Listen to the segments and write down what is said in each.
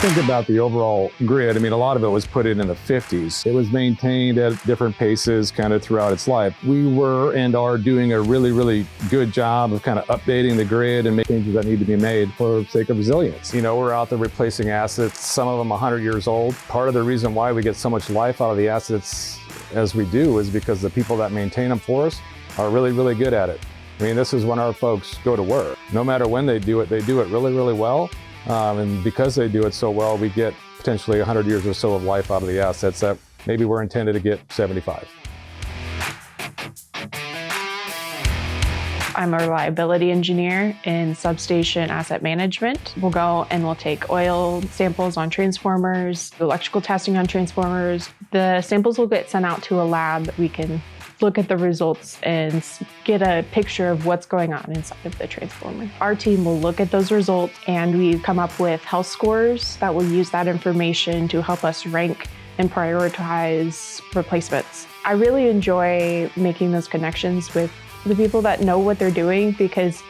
Think about the overall grid. I mean, a lot of it was put in the 50s. It was maintained at different paces kind of throughout its life. We were and are doing a really, really good job of kind of updating the grid and making changes that need to be made for the sake of resilience. You know, we're out there replacing assets, some of them 100 years old. Part of the reason why we get so much life out of the assets as we do is because the people that maintain them for us are really, really good at it. I mean, this is when our folks go to work. No matter when they do it really, really well. And because they do it so well, we get potentially 100 years or so of life out of the assets that maybe we're intended to get 75. I'm a reliability engineer in substation asset management. We'll go and we'll take oil samples on transformers, electrical testing on transformers. The samples will get sent out to a lab. We can look at the results and get a picture of what's going on inside of the transformer. Our team will look at those results and we come up with health scores that will use that information to help us rank and prioritize replacements. I really enjoy making those connections with the people that know what they're doing because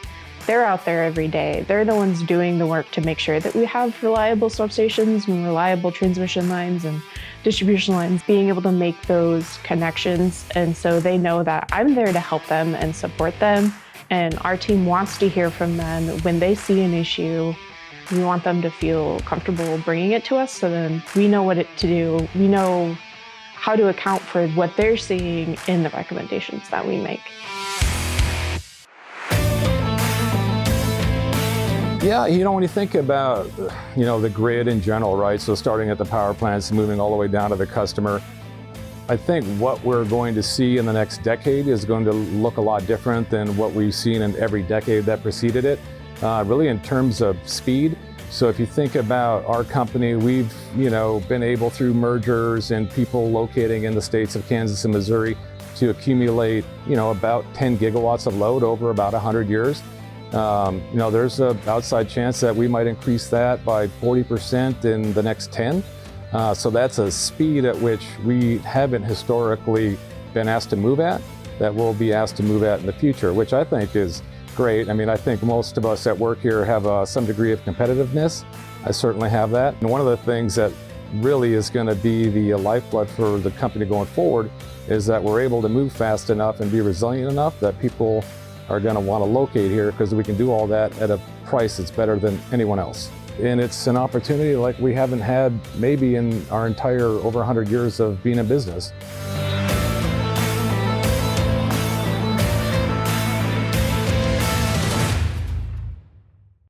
they're out there every day. They're the ones doing the work to make sure that we have reliable substations and reliable transmission lines and distribution lines, being able to make those connections. And so they know that I'm there to help them and support them. And our team wants to hear from them when they see an issue. We want them to feel comfortable bringing it to us so then we know what to do. We know how to account for what they're seeing in the recommendations that we make. Yeah, you know, when you think about, you know, the grid in general, right? So starting at the power plants and moving all the way down to the customer, I think what we're going to see in the next decade is going to look a lot different than what we've seen in every decade that preceded it, really in terms of speed. So if you think about our company, we've, you know, been able through mergers and people locating in the states of Kansas and Missouri to accumulate, you know, about 10 gigawatts of load over about 100 years. You know, there's an outside chance that we might increase that by 40% in the next 10. So that's a speed at which we haven't historically been asked to move at, that we'll be asked to move at in the future, which I think is great. I mean, I think most of us at work here have some degree of competitiveness. I certainly have that. And one of the things that really is going to be the lifeblood for the company going forward is that we're able to move fast enough and be resilient enough that people are going to want to locate here because we can do all that at a price that's better than anyone else. And it's an opportunity like we haven't had maybe in our entire over 100 years of being in business.